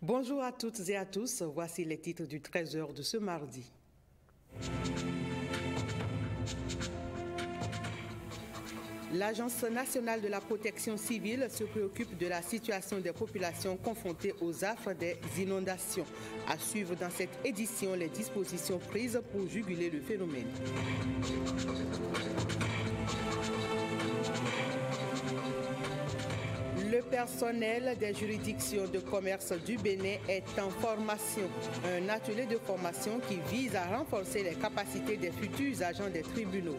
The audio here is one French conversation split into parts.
Bonjour à toutes et à tous, voici les titres du 13h de ce mardi. L'Agence nationale de la protection civile se préoccupe de la situation des populations confrontées aux affres des inondations. À suivre dans cette édition les dispositions prises pour juguler le phénomène. Le personnel des juridictions de commerce du Bénin est en formation. Un atelier de formation qui vise à renforcer les capacités des futurs agents des tribunaux.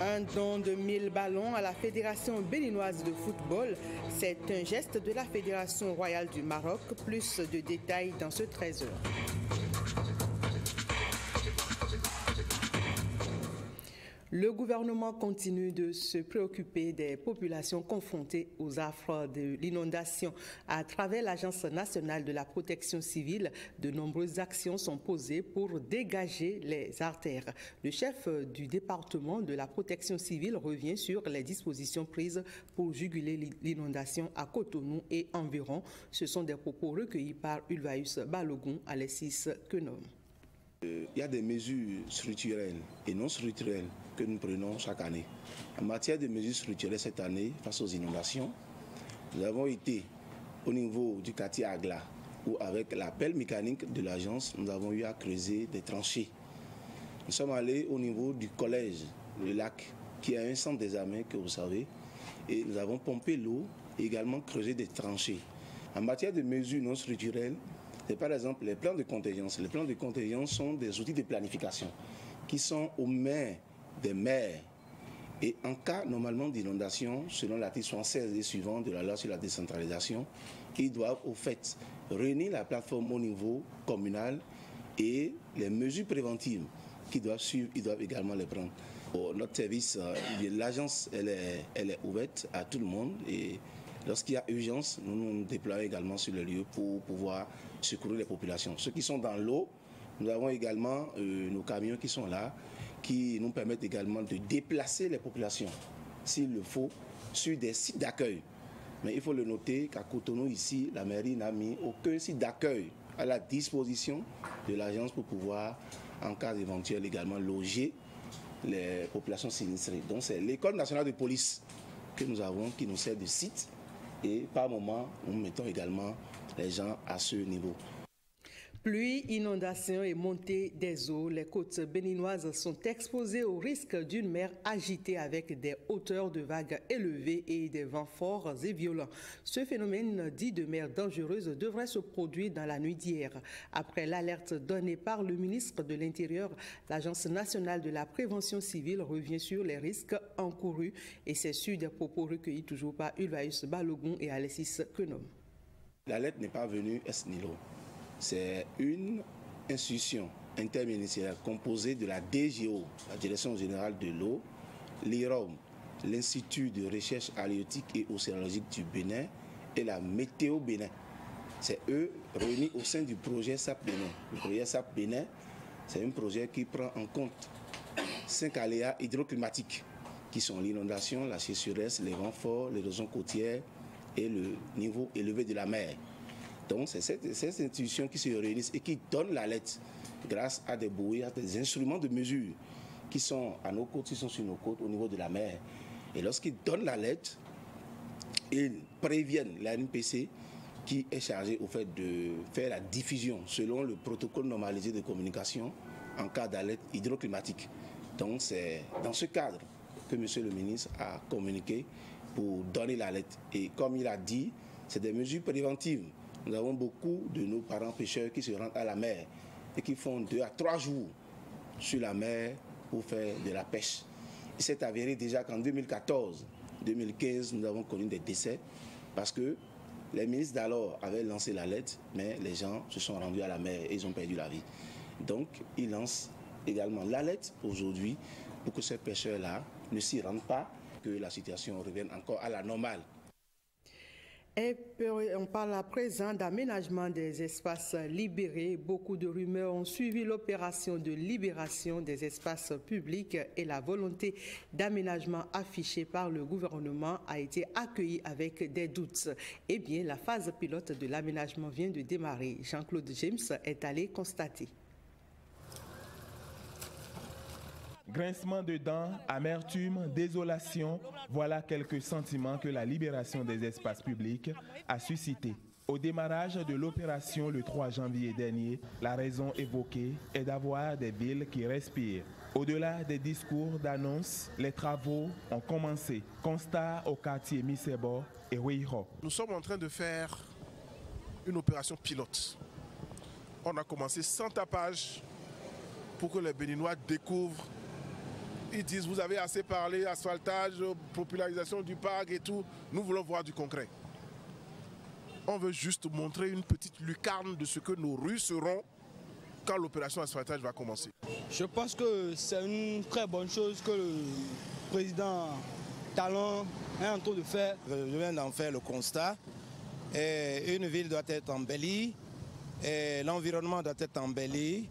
Un don de 1000 ballons à la Fédération béninoise de football. C'est un geste de la Fédération royale du Maroc. Plus de détails dans ce 13h. Le gouvernement continue de se préoccuper des populations confrontées aux affres de l'inondation. À travers l'Agence nationale de la protection civile, de nombreuses actions sont posées pour dégager les artères. Le chef du département de la protection civile revient sur les dispositions prises pour juguler l'inondation à Cotonou et environ. Ce sont des propos recueillis par Ulvaeus Balogun à Alexis Quenom. Il y a des mesures structurelles et non structurelles que nous prenons chaque année. En matière de mesures structurelles cette année, face aux inondations, nous avons été au niveau du quartier Agla, où avec l'appel mécanique de l'agence, nous avons eu à creuser des tranchées. Nous sommes allés au niveau du collège, le lac, qui a un centre d'examen que vous savez, et nous avons pompé l'eau et également creusé des tranchées. En matière de mesures non structurelles, c'est par exemple les plans de contingence. Les plans de contingence sont des outils de planification qui sont aux mains des maires. Et en cas normalement d'inondation, selon l'article 76 et suivant de la loi sur la décentralisation, ils doivent au fait réunir la plateforme au niveau communal et les mesures préventives qu'ils doivent suivre, ils doivent également les prendre. Notre service, l'agence, elle est ouverte à tout le monde et lorsqu'il y a urgence, nous nous déployons également sur le lieu pour pouvoir secourir les populations. Ceux qui sont dans l'eau, nous avons également nos camions qui sont là, qui nous permettent également de déplacer les populations, s'il le faut, sur des sites d'accueil. Mais il faut le noter qu'à Cotonou, ici, la mairie n'a mis aucun site d'accueil à la disposition de l'agence pour pouvoir, en cas éventuel, également loger les populations sinistrées. Donc c'est l'école nationale de police que nous avons qui nous sert de site. Et par moment, nous mettons également les gens à ce niveau. Pluie, inondations et montée des eaux, les côtes béninoises sont exposées au risque d'une mer agitée avec des hauteurs de vagues élevées et des vents forts et violents. Ce phénomène dit de mer dangereuse devrait se produire dans la nuit d'hier. Après l'alerte donnée par le ministre de l'Intérieur, l'Agence nationale de la prévention civile revient sur les risques encourus et c'est sur des propos recueillis toujours par Ulvaeus Balogun et Alexis Quenom. L'alerte n'est pas venue ex-nihilo. C'est une institution interministérielle composée de la DGO, la Direction générale de l'eau, l'IROM, l'Institut de recherche halieutique et océanologique du Bénin et la Météo Bénin. C'est eux réunis au sein du projet SAP Bénin. Le projet SAP Bénin, c'est un projet qui prend en compte 5 aléas hydroclimatiques qui sont l'inondation, la sécheresse, les vents forts, l'érosion côtière et le niveau élevé de la mer. Donc c'est ces institutions qui se réunissent et qui donnent l'alerte grâce à des bouées, à des instruments de mesure qui sont à nos côtes, qui sont sur nos côtes au niveau de la mer. Et lorsqu'ils donnent l'alerte, ils préviennent la NPC qui est chargée au fait de faire la diffusion selon le protocole normalisé de communication en cas d'alerte hydroclimatique. Donc c'est dans ce cadre que M. le ministre a communiqué pour donner l'alerte. Et comme il a dit, c'est des mesures préventives. Nous avons beaucoup de nos parents pêcheurs qui se rendent à la mer et qui font 2 à 3 jours sur la mer pour faire de la pêche. Il s'est avéré déjà qu'en 2014-2015, nous avons connu des décès parce que les ministres d'alors avaient lancé l'alerte, mais les gens se sont rendus à la mer et ils ont perdu la vie. Donc, ils lancent également l'alerte aujourd'hui pour que ces pêcheurs-là ne s'y rendent pas, que la situation revienne encore à la normale. Et on parle à présent d'aménagement des espaces libérés. Beaucoup de rumeurs ont suivi l'opération de libération des espaces publics et la volonté d'aménagement affichée par le gouvernement a été accueillie avec des doutes. Eh bien, la phase pilote de l'aménagement vient de démarrer. Jean-Claude James est allé constater. Grincement de dents, amertume, désolation, voilà quelques sentiments que la libération des espaces publics a suscité. Au démarrage de l'opération le 3 janvier dernier, la raison évoquée est d'avoir des villes qui respirent. Au-delà des discours d'annonce, les travaux ont commencé. Constat au quartier Misebo et Ouihro. Nous sommes en train de faire une opération pilote. On a commencé sans tapage pour que les Béninois découvrent. Ils disent, vous avez assez parlé, asphaltage, popularisation du parc et tout. Nous voulons voir du concret. On veut juste montrer une petite lucarne de ce que nos rues seront quand l'opération asphaltage va commencer. Je pense que c'est une très bonne chose que le président Talon est en train de faire. Je viens d'en faire le constat. Une ville doit être embellie, l'environnement doit être embelli.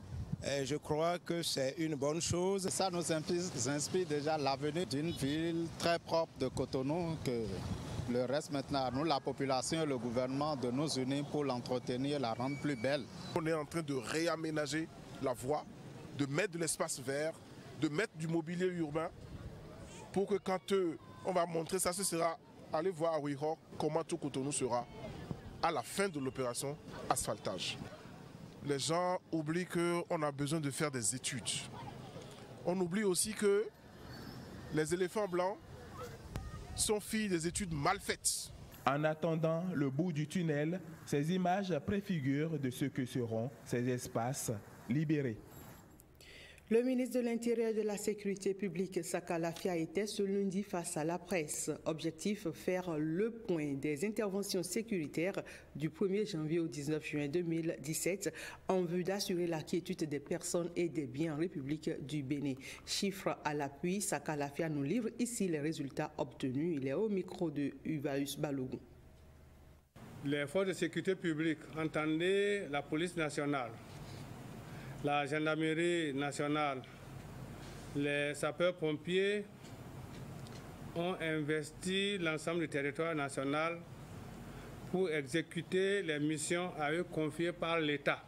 Je crois que c'est une bonne chose. Ça nous inspire déjà l'avenir d'une ville très propre de Cotonou, que le reste maintenant à nous, la population et le gouvernement, de nous unir pour l'entretenir, la rendre plus belle. On est en train de réaménager la voie, de mettre de l'espace vert, de mettre du mobilier urbain, pour que quand on va montrer ça, ce sera, allez voir à Ouihro comment tout Cotonou sera à la fin de l'opération asphaltage. Les gens oublient qu'on a besoin de faire des études. On oublie aussi que les éléphants blancs sont filles des études mal faites. En attendant le bout du tunnel, ces images préfigurent de ce que seront ces espaces libérés. Le ministre de l'Intérieur et de la Sécurité publique, Saka Lafia, était ce lundi face à la presse. Objectif, faire le point des interventions sécuritaires du 1er janvier au 19 juin 2017 en vue d'assurer la quiétude des personnes et des biens en République du Bénin. Chiffres à l'appui, Saka Lafia nous livre ici les résultats obtenus. Il est au micro de Uvaeus Balogun. Les forces de sécurité publique, entendez la police nationale, la gendarmerie nationale, les sapeurs-pompiers ont investi l'ensemble du territoire national pour exécuter les missions à eux confiées par l'État.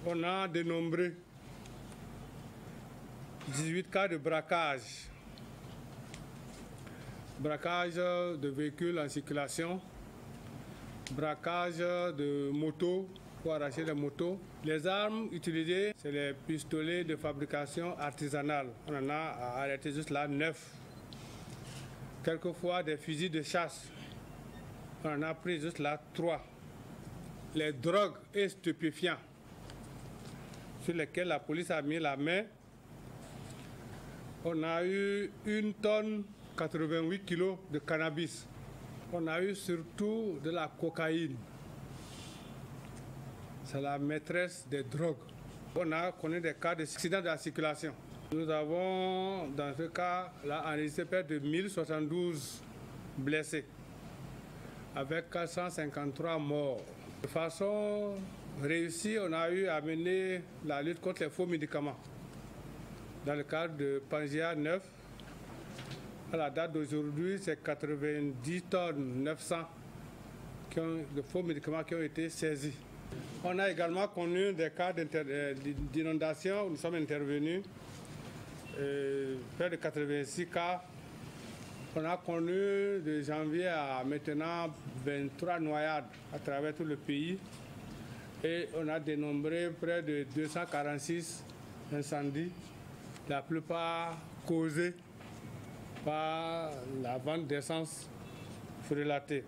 On a dénombré 18 cas de braquage de véhicules en circulation, braquage de motos, pour arracher les motos. Les armes utilisées, c'est les pistolets de fabrication artisanale. On en a arrêté juste là 9. Quelquefois des fusils de chasse. On en a pris juste là 3. Les drogues et stupéfiants sur lesquels la police a mis la main. On a eu 1 tonne 88 kilos de cannabis. On a eu surtout de la cocaïne. C'est la maîtresse des drogues. On a connu des cas d'accident de la circulation. Nous avons, dans ce cas, là, enregistré près de 1072 blessés, avec 453 morts. De façon réussie, on a eu à mener la lutte contre les faux médicaments. Dans le cadre de Pangea 9, à la date d'aujourd'hui, c'est 90 tonnes 900 de faux médicaments qui ont été saisis. On a également connu des cas d'inondation où nous sommes intervenus, près de 86 cas. On a connu de janvier à maintenant 23 noyades à travers tout le pays et on a dénombré près de 246 incendies, la plupart causés par la vente d'essence frelatée.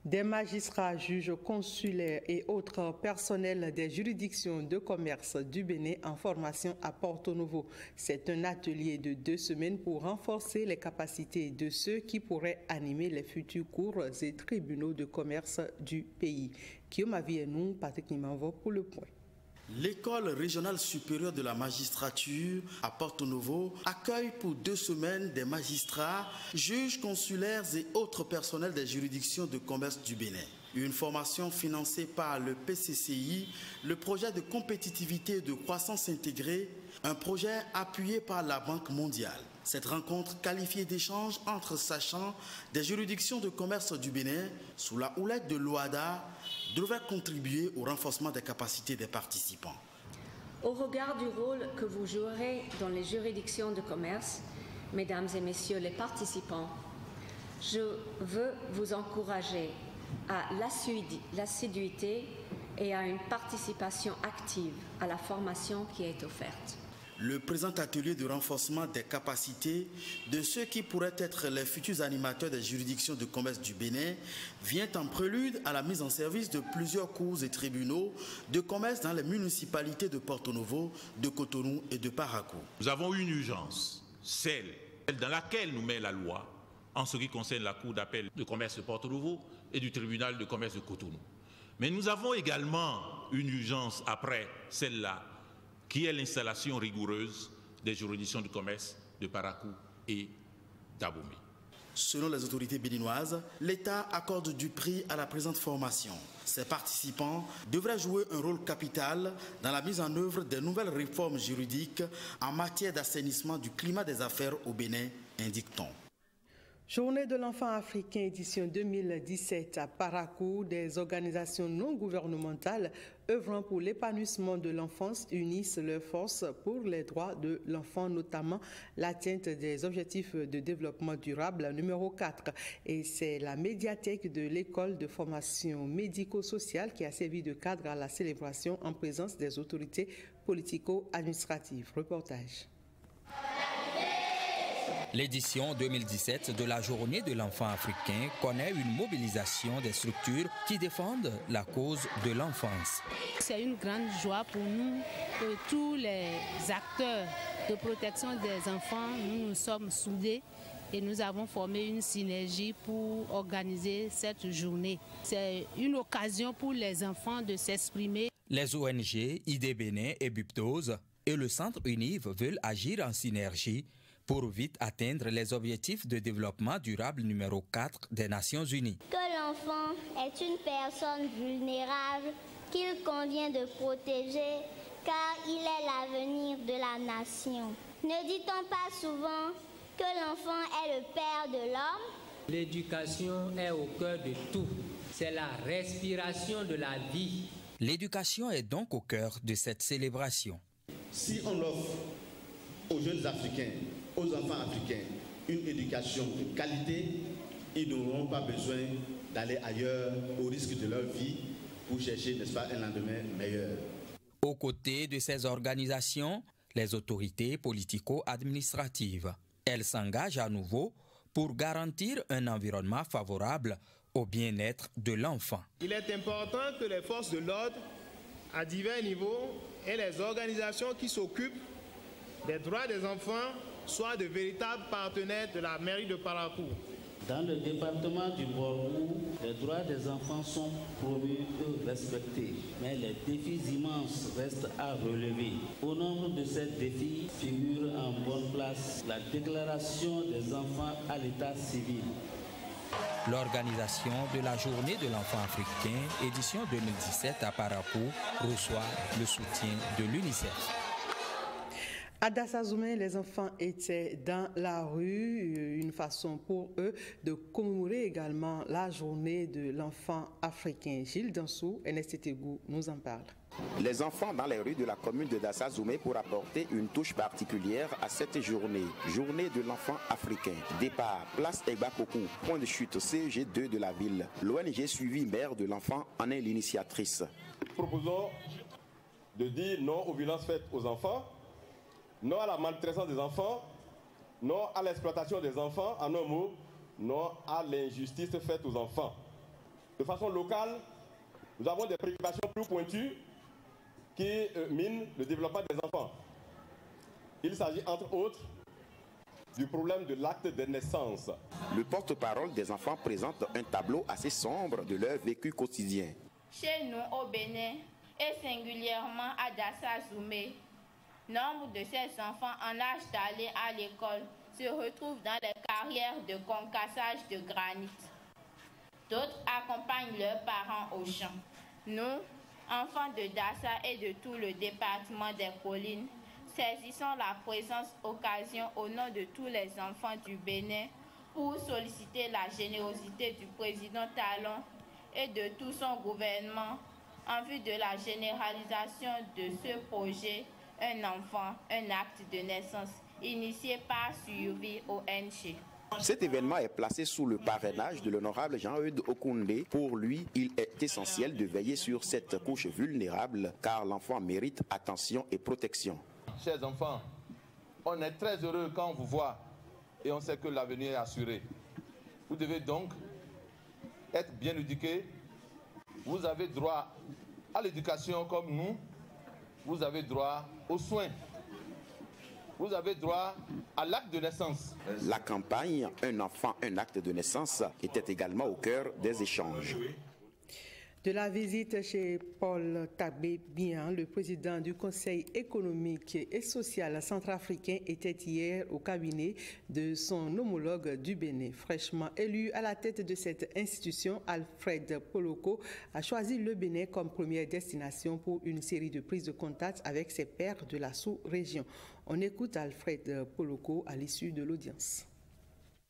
Des magistrats, juges consulaires et autres personnels des juridictions de commerce du Bénin en formation à Porto Novo. C'est un atelier de 2 semaines pour renforcer les capacités de ceux qui pourraient animer les futures cours et tribunaux de commerce du pays. Guillaume Avienou, Patrick Nimanvo pour le point. L'école régionale supérieure de la magistrature à Porto-Novo accueille pour 2 semaines des magistrats, juges consulaires et autres personnels des juridictions de commerce du Bénin. Une formation financée par le PCCI, le projet de compétitivité et de croissance intégrée, un projet appuyé par la Banque mondiale. Cette rencontre qualifiée d'échange entre sachants des juridictions de commerce du Bénin sous la houlette de l'OADA devrait contribuer au renforcement des capacités des participants. Au regard du rôle que vous jouerez dans les juridictions de commerce, mesdames et messieurs les participants, je veux vous encourager à l'assiduité et à une participation active à la formation qui est offerte. Le présent atelier de renforcement des capacités de ceux qui pourraient être les futurs animateurs des juridictions de commerce du Bénin vient en prélude à la mise en service de plusieurs cours et tribunaux de commerce dans les municipalités de Porto-Novo, de Cotonou et de Parakou. Nous avons une urgence, celle dans laquelle nous met la loi en ce qui concerne la Cour d'appel de commerce de Porto-Novo et du tribunal de commerce de Cotonou. Mais nous avons également une urgence après celle-là, qui est l'installation rigoureuse des juridictions de commerce de Parakou et d'Abomey. Selon les autorités béninoises, l'État accorde du prix à la présente formation. Ces participants devraient jouer un rôle capital dans la mise en œuvre des nouvelles réformes juridiques en matière d'assainissement du climat des affaires au Bénin, indique-t-on. Journée de l'enfant africain édition 2017 à Parakou, des organisations non gouvernementales œuvrant pour l'épanouissement de l'enfance unissent leurs forces pour les droits de l'enfant, notamment l'atteinte des objectifs de développement durable numéro 4. Et c'est la médiathèque de l'école de formation médico-sociale qui a servi de cadre à la célébration en présence des autorités politico-administratives. Reportage. L'édition 2017 de la Journée de l'enfant africain connaît une mobilisation des structures qui défendent la cause de l'enfance. C'est une grande joie pour nous que tous les acteurs de protection des enfants, nous sommes soudés et nous avons formé une synergie pour organiser cette journée. C'est une occasion pour les enfants de s'exprimer. Les ONG, ID Bénin et Buptose et le Centre UNIV veulent agir en synergie pour vite atteindre les objectifs de développement durable numéro 4 des Nations Unies. Que l'enfant est une personne vulnérable qu'il convient de protéger car il est l'avenir de la nation. Ne dit-on pas souvent que l'enfant est le père de l'homme? L'éducation est au cœur de tout. C'est la respiration de la vie. L'éducation est donc au cœur de cette célébration. Si on offre aux jeunes Africains, aux enfants africains, une éducation de qualité, ils n'auront pas besoin d'aller ailleurs au risque de leur vie pour chercher, n'est-ce pas, un lendemain meilleur. Aux côtés de ces organisations, les autorités politico-administratives, elles s'engagent à nouveau pour garantir un environnement favorable au bien-être de l'enfant. Il est important que les forces de l'ordre, à divers niveaux, et les organisations qui s'occupent des droits des enfants soient de véritables partenaires de la mairie de Parakou. Dans le département du Bornou, les droits des enfants sont promus et respectés, mais les défis immenses restent à relever. Au nombre de ces défis figure en bonne place la déclaration des enfants à l'état civil. L'organisation de la Journée de l'enfant africain, édition 2017 à Parakou, reçoit le soutien de l'UNICEF. À Dassazoumé, les enfants étaient dans la rue, une façon pour eux de commémorer également la journée de l'enfant africain. Gilles Dansou, NSTTGou, nous en parle. Les enfants dans les rues de la commune de Dassazoumé pour apporter une touche particulière à cette journée. Journée de l'enfant africain. Départ, place Egbakokou, point de chute CEG2 de la ville. L'ONG Suivi Mère de l'enfant en est l'initiatrice. Proposons de dire non aux violences faites aux enfants, non à la maltraitance des enfants, non à l'exploitation des enfants, en un mot, non à l'injustice faite aux enfants. De façon locale, nous avons des préoccupations plus pointues qui minent le développement des enfants. Il s'agit entre autres du problème de l'acte de naissance. Le porte-parole des enfants présente un tableau assez sombre de leur vécu quotidien. Chez nous au Bénin, et singulièrement à Dassa Zoumé. Nombre de ces enfants en âge d'aller à l'école se retrouvent dans les carrières de concassage de granit. D'autres accompagnent leurs parents au champ. Nous, enfants de Dassa et de tout le département des collines, saisissons la présence occasion au nom de tous les enfants du Bénin pour solliciter la générosité du président Talon et de tout son gouvernement en vue de la généralisation de ce projet « Un enfant, un acte de naissance » initié par Survie ONG. Cet événement est placé sous le parrainage de l'honorable Jean-Eudes Okoundé. Pour lui, il est essentiel de veiller sur cette couche vulnérable car l'enfant mérite attention et protection. Chers enfants, on est très heureux quand on vous voit et on sait que l'avenir est assuré. Vous devez donc être bien éduqués. Vous avez droit à l'éducation comme nous. Vous avez droit aux soins. Vous avez droit à l'acte de naissance. La campagne « Un enfant, un acte de naissance » était également au cœur des échanges. De la visite chez Paul Tagbé-Bian, le président du Conseil économique et social centrafricain était hier au cabinet de son homologue du Bénin. Fraîchement élu à la tête de cette institution, Alfred Poloko a choisi le Bénin comme première destination pour une série de prises de contact avec ses pairs de la sous-région. On écoute Alfred Poloko à l'issue de l'audience.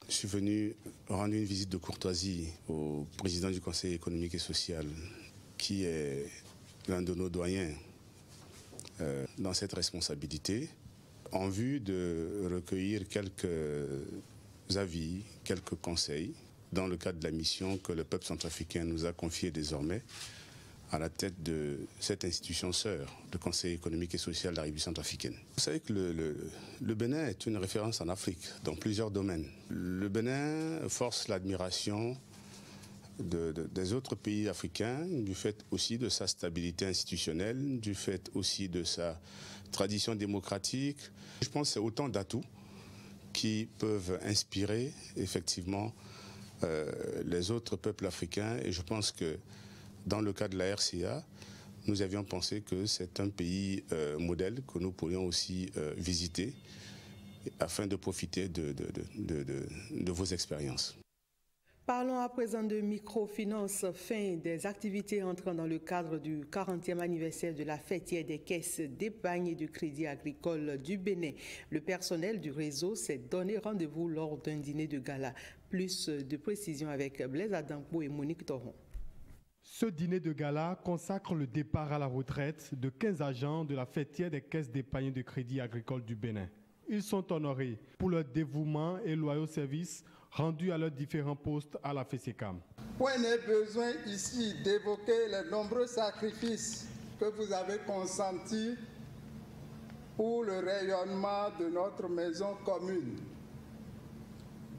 Je suis venu rendre une visite de courtoisie au président du Conseil économique et social, qui est l'un de nos doyens dans cette responsabilité, en vue de recueillir quelques avis, quelques conseils, dans le cadre de la mission que le peuple centrafricain nous a confiée désormais à la tête de cette institution sœur, le Conseil économique et social de la République centrafricaine. Vous savez que le Bénin est une référence en Afrique dans plusieurs domaines. Le Bénin force l'admiration des autres pays africains du fait aussi de sa stabilité institutionnelle, du fait aussi de sa tradition démocratique. Je pense que c'est autant d'atouts qui peuvent inspirer effectivement les autres peuples africains, et je pense que dans le cas de la RCA, nous avions pensé que c'est un pays modèle que nous pourrions aussi visiter afin de profiter de vos expériences. Parlons à présent de microfinance, fin des activités entrant dans le cadre du 40e anniversaire de la fêtière des caisses d'épargne et de crédit agricole du Bénin. Le personnel du réseau s'est donné rendez-vous lors d'un dîner de gala. Plus de précisions avec Blaise Adampo et Monique Toron. Ce dîner de gala consacre le départ à la retraite de 15 agents de la fêtière des caisses d'épargne et de crédit agricole du Bénin. Ils sont honorés pour leur dévouement et loyaux services rendus à leurs différents postes à la FESECAM. Point n'est besoin ici d'évoquer les nombreux sacrifices que vous avez consentis pour le rayonnement de notre maison commune.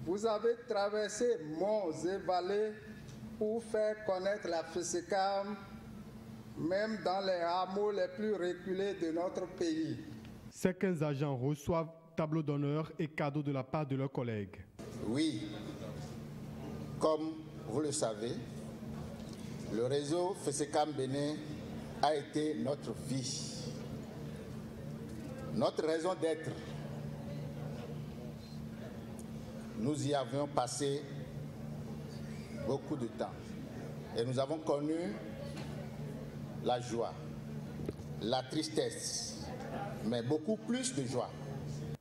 Vous avez traversé monts et vallées pour faire connaître la FESECAM, même dans les hameaux les plus reculés de notre pays. Ces 15 agents reçoivent tableau d'honneur et cadeaux de la part de leurs collègues. Oui, comme vous le savez, le réseau FESECAM Bénin a été notre vie, notre raison d'être. Nous y avions passé beaucoup de temps et nous avons connu la joie, la tristesse, mais beaucoup plus de joie.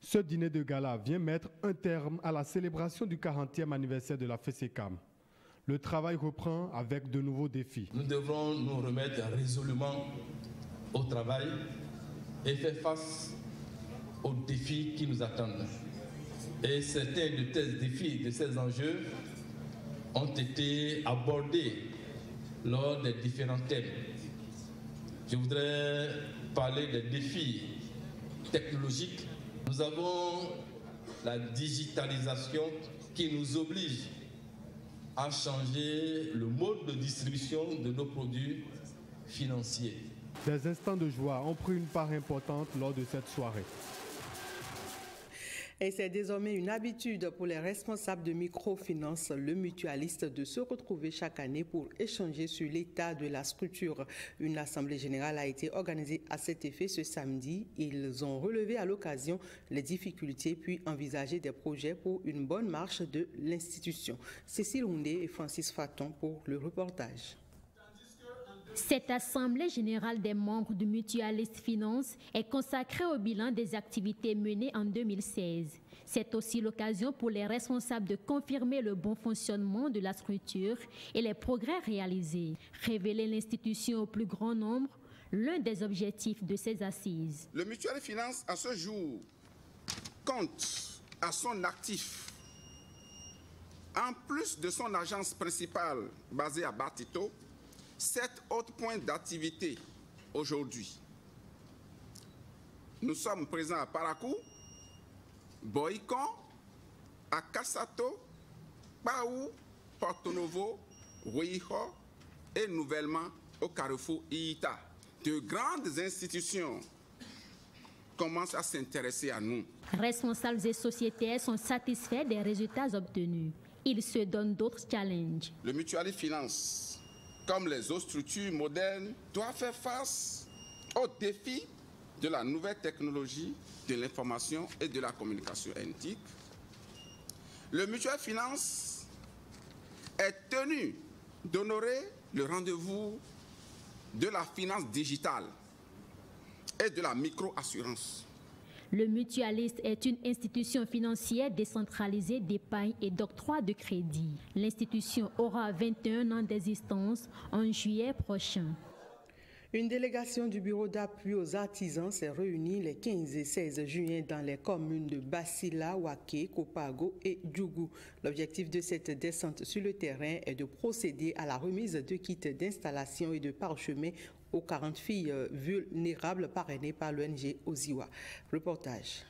Ce dîner de gala vient mettre un terme à la célébration du 40e anniversaire de la FESECAM. Le travail reprend avec de nouveaux défis. Nous devrons nous remettre résolument au travail et faire face aux défis qui nous attendent. Et certains de ces défis, de ces enjeux, ont été abordés lors des différents thèmes. Je voudrais parler des défis technologiques. Nous avons la digitalisation qui nous oblige à changer le mode de distribution de nos produits financiers. Des instants de joie ont pris une part importante lors de cette soirée. Et c'est désormais une habitude pour les responsables de microfinance, le mutualiste, de se retrouver chaque année pour échanger sur l'état de la structure. Une assemblée générale a été organisée à cet effet ce samedi. Ils ont relevé à l'occasion les difficultés puis envisagé des projets pour une bonne marche de l'institution. Cécile Houndé et Francis Faton pour le reportage. Cette assemblée générale des membres du Mutualiste Finance est consacrée au bilan des activités menées en 2016. C'est aussi l'occasion pour les responsables de confirmer le bon fonctionnement de la structure et les progrès réalisés. Révéler l'institution au plus grand nombre, l'un des objectifs de ces assises. Le Mutualiste Finance, à ce jour, compte à son actif, en plus de son agence principale basée à Batito, 7 autres points d'activité aujourd'hui. Nous sommes présents à Parakou, Boïcon, à Kassato, Paou, Porto Novo, Ruiho et nouvellement au Carrefour Iita. De grandes institutions commencent à s'intéresser à nous. Responsables et sociétaires sont satisfaits des résultats obtenus. Ils se donnent d'autres challenges. Le Mutualiste Finance, comme les autres structures modernes, doit faire face aux défis de la nouvelle technologie, de l'information et de la communication NTIC. Le Mutualiste Finance est tenu d'honorer le rendez-vous de la finance digitale et de la micro-assurance. Le mutualiste est une institution financière décentralisée d'épargne et d'octroi de crédit. L'institution aura 21 ans d'existence en juillet prochain. Une délégation du bureau d'appui aux artisans s'est réunie les 15 et 16 juin dans les communes de Basila, Waké, Kopago et Djougou. L'objectif de cette descente sur le terrain est de procéder à la remise de kits d'installation et de parchemin aux 40 filles vulnérables parrainées par l'ONG Oziwa. Reportage.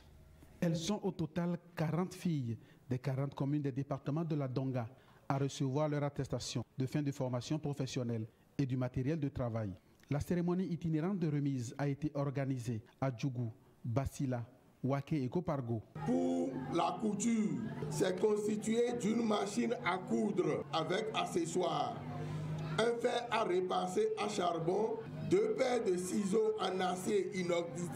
Elles sont au total 40 filles des 40 communes des départements de la Donga à recevoir leur attestation de fin de formation professionnelle et du matériel de travail. La cérémonie itinérante de remise a été organisée à Djougou, Basila, Waké et Kopargo. Pour la couture, c'est constitué d'une machine à coudre avec accessoires, un fer à repasser à charbon, 2 paires de ciseaux en acier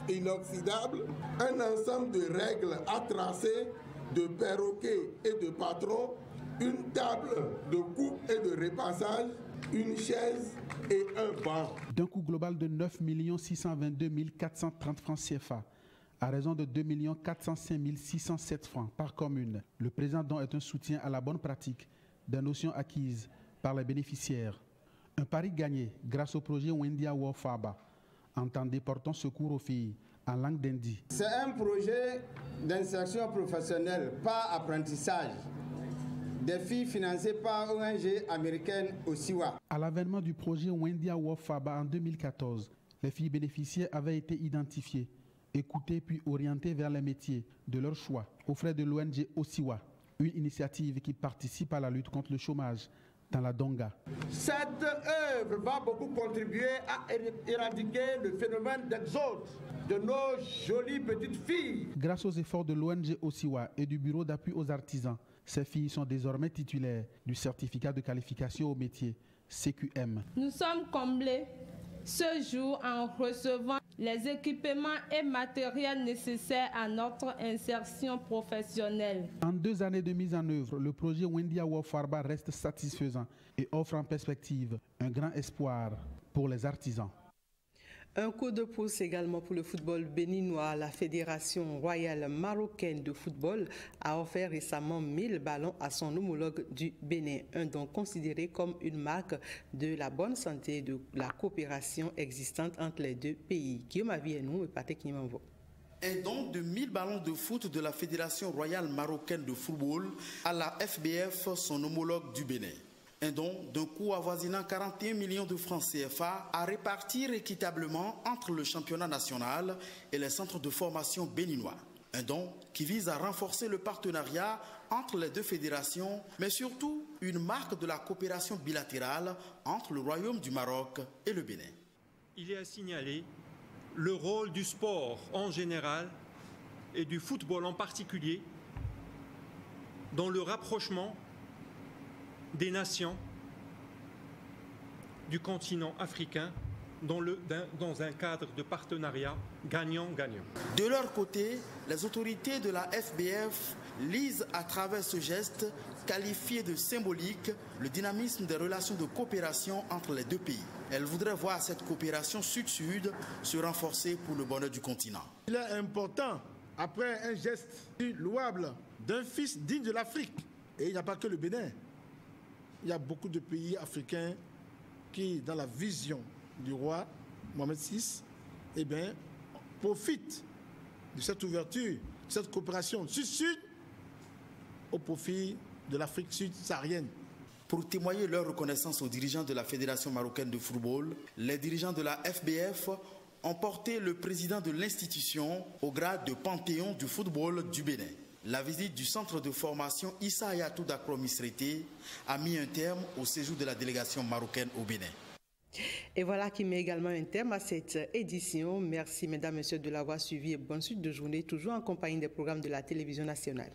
inoxydable, un ensemble de règles à tracer, de perroquets et de patrons, une table de coupe et de repassage, une chaise et un banc. D'un coût global de 9 622 430 francs CFA, à raison de 2 405 607 francs par commune. Le présent don est un soutien à la bonne pratique des notions acquises par les bénéficiaires. Un pari gagné grâce au projet Wendia Wofaba, entendez portant secours aux filles en langue d'Indi. C'est un projet d'insertion professionnelle par apprentissage des filles financées par l'ONG américaine Oziwa. À l'avènement du projet Wendia Wofaba en 2014, les filles bénéficiaires avaient été identifiées, écoutées puis orientées vers les métiers de leur choix aux frais de l'ONG Oziwa, une initiative qui participe à la lutte contre le chômage dans la Donga. Cette œuvre va beaucoup contribuer à éradiquer le phénomène d'exode de nos jolies petites filles. Grâce aux efforts de l'ONG Oziwa et du Bureau d'appui aux artisans, ces filles sont désormais titulaires du certificat de qualification au métier CQM. Nous sommes comblés ce jour en recevant les équipements et matériels nécessaires à notre insertion professionnelle. En 2 années de mise en œuvre, le projet Wendia Wofarba reste satisfaisant et offre en perspective un grand espoir pour les artisans. Un coup de pouce également pour le football béninois. La Fédération royale marocaine de football a offert récemment 1000 ballons à son homologue du Bénin, un don considéré comme une marque de la bonne santé et de la coopération existante entre les deux pays. Guillaume Avienou et Patrick Nimanvo. Un don de 1000 ballons de foot de la Fédération royale marocaine de football à la FBF, son homologue du Bénin. Un don d'un coût avoisinant 41 millions de francs CFA à répartir équitablement entre le championnat national et les centres de formation béninois. Un don qui vise à renforcer le partenariat entre les deux fédérations, mais surtout une marque de la coopération bilatérale entre le Royaume du Maroc et le Bénin. Il est à signaler le rôle du sport en général et du football en particulier dans le rapprochement des nations du continent africain dans un cadre de partenariat gagnant-gagnant. De leur côté, les autorités de la FBF lisent à travers ce geste qualifié de symbolique le dynamisme des relations de coopération entre les deux pays. Elles voudraient voir cette coopération sud-sud se renforcer pour le bonheur du continent. Il est important, après un geste louable d'un fils digne de l'Afrique, et il n'y a pas que le Bénin, il y a beaucoup de pays africains qui, dans la vision du roi Mohamed VI, profitent de cette ouverture, de cette coopération sud-sud au profit de l'Afrique sud-saharienne. Pour témoigner leur reconnaissance aux dirigeants de la Fédération marocaine de football, les dirigeants de la FBF ont porté le président de l'institution au grade de Panthéon du football du Bénin. La visite du centre de formation Issa Ayatou d'Akro-Misrete a mis un terme au séjour de la délégation marocaine au Bénin. Et voilà qui met également un terme à cette édition. Merci mesdames, messieurs de l'avoir suivi et bonne suite de journée, toujours en compagnie des programmes de la télévision nationale.